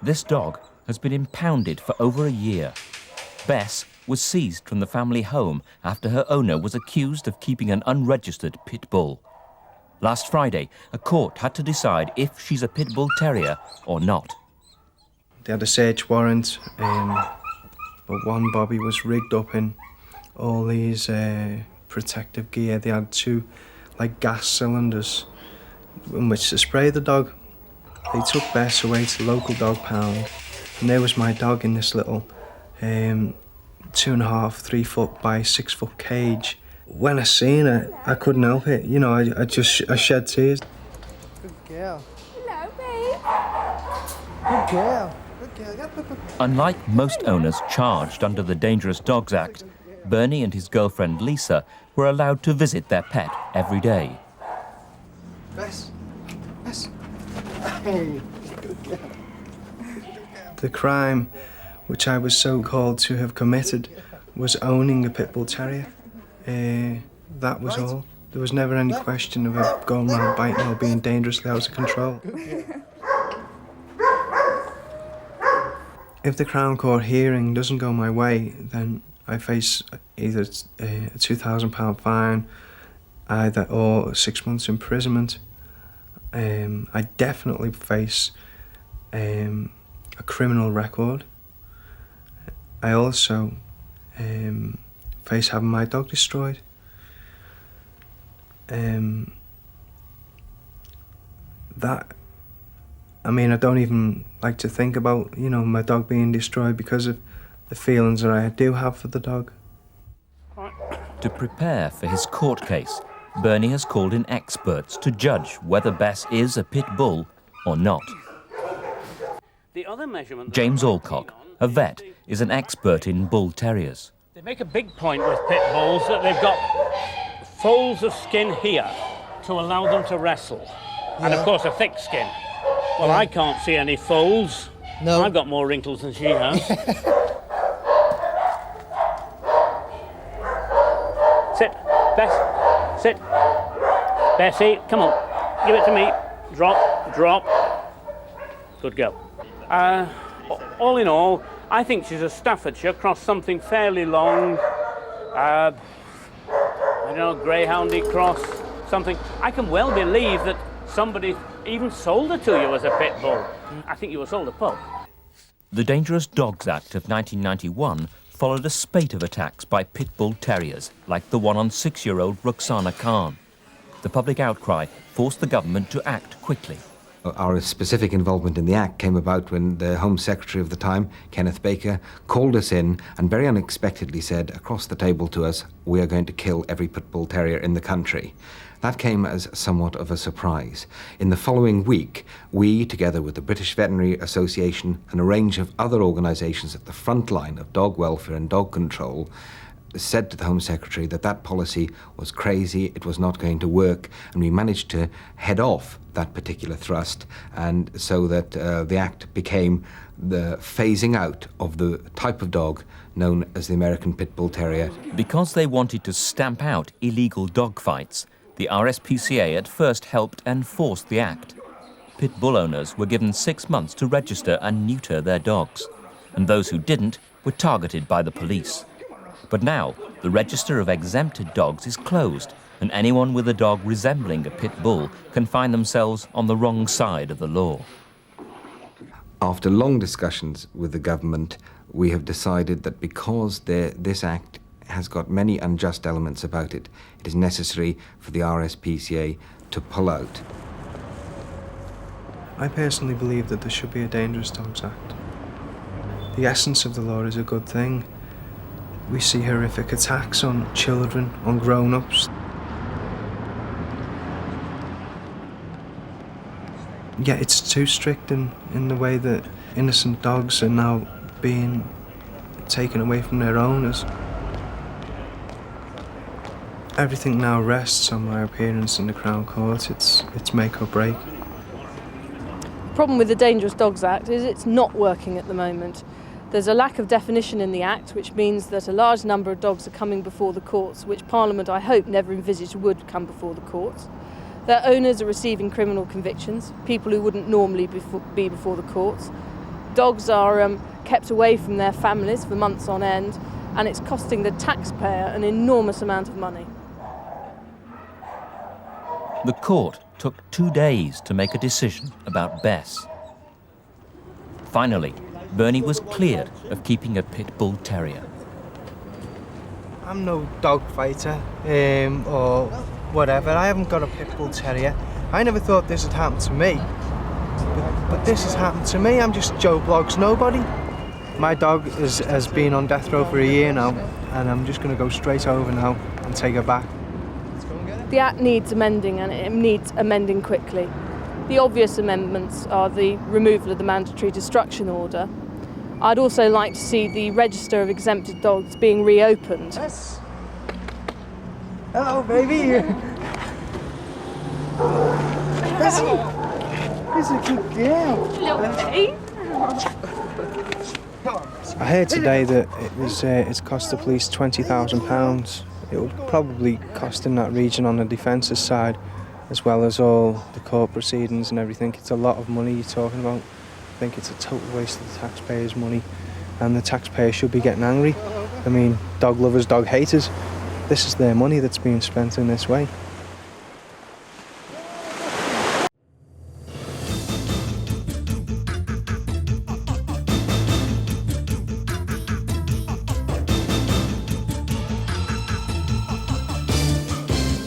This dog has been impounded for over a year. Bess was seized from the family home after her owner was accused of keeping an unregistered pit bull. Last Friday, a court had to decide if she's a Pitbull Terrier or not. They had a search warrant, but one Bobby was rigged up in all these protective gear. They had two gas cylinders in which to spray the dog. They took Bess away to the local dog pound, and there was my dog in this little 2.5, 3 foot by 6 foot cage. When I seen her, I couldn't help it. You know, I shed tears. Good girl. Hello, babe. Good girl. Good girl. Unlike most owners charged under the Dangerous Dogs Act, Bernie and his girlfriend Lisa were allowed to visit their pet every day. Bess. Bess. Hey. Good girl. The crime which I was so called to have committed was owning a Pitbull Terrier. That was all. There was never any question of it going around biting or being dangerously out of control. If the Crown Court hearing doesn't go my way, then I face either a £2,000 fine, or 6 months imprisonment. I definitely face a criminal record. I also face having my dog destroyed. I don't even like to think about, my dog being destroyed because of the feelings that I do have for the dog. To prepare for his court case, Bernie has called in experts to judge whether Bess is a pit bull or not. James Alcock, a vet, is an expert in bull terriers. They make a big point with pit bulls that they've got folds of skin here to allow them to wrestle. Yeah. And of course a thick skin. Well, I can't see any folds. No. I've got more wrinkles than she has. Sit, Bess, sit. Bessie, come on, give it to me. Drop, drop. Good girl. All in all, I think she's a Staffordshire cross something fairly long. I don't know, greyhoundy cross, something. I can well believe that somebody even sold her to you as a pit bull. I think you were sold a pup. The Dangerous Dogs Act of 1991 followed a spate of attacks by pit bull terriers, like the one on 6-year-old Ruxana Khan. The public outcry forced the government to act quickly. Our specific involvement in the Act came about when the Home Secretary of the time, Kenneth Baker, called us in and very unexpectedly said across the table to us, "We are going to kill every pit bull terrier in the country." That came as somewhat of a surprise. In the following week, we, together with the British Veterinary Association and a range of other organisations at the front line of dog welfare and dog control, said to the Home Secretary that that policy was crazy, it was not going to work, and we managed to head off that particular thrust, and so that the Act became the phasing out of the type of dog known as the American Pit Bull Terrier. Because they wanted to stamp out illegal dog fights, the RSPCA at first helped enforce the Act. Pit bull owners were given 6 months to register and neuter their dogs, and those who didn't were targeted by the police. But now, the register of exempted dogs is closed, and anyone with a dog resembling a pit bull can find themselves on the wrong side of the law. After long discussions with the government, we have decided that because this Act has got many unjust elements about it, it is necessary for the RSPCA to pull out. I personally believe that there should be a Dangerous Dogs Act. The essence of the law is a good thing. We see horrific attacks on children, on grown-ups. Yeah, it's too strict in the way that innocent dogs are now being taken away from their owners. Everything now rests on my appearance in the Crown Court. It's make or break. The problem with the Dangerous Dogs Act is it's not working at the moment. There's a lack of definition in the Act, which means that a large number of dogs are coming before the courts, which Parliament, I hope, never envisaged would come before the courts. Their owners are receiving criminal convictions, people who wouldn't normally be before the courts. Dogs are kept away from their families for months on end, and it's costing the taxpayer an enormous amount of money. The court took 2 days to make a decision about Bess. Finally, Bernie was cleared of keeping a Pitbull Terrier. I'm no dog fighter or whatever. I haven't got a Pitbull Terrier. I never thought this would happen to me. But this has happened to me. I'm just Joe Bloggs nobody. My dog has been on death row for a year now, and I'm just going to go straight over now and take her back. The Act needs amending, and it needs amending quickly. The obvious amendments are the removal of the mandatory destruction order. I'd also like to see the register of exempted dogs being reopened. Yes. Hello, baby. Bessie. He's a good girl. I heard today that it's cost the police £20,000. It would probably cost in that region on the defence's side, as well as all the court proceedings and everything. It's a lot of money you're talking about. I think it's a total waste of the taxpayers' money, and the taxpayers should be getting angry. I mean, dog lovers, dog haters. This is their money that's being spent in this way.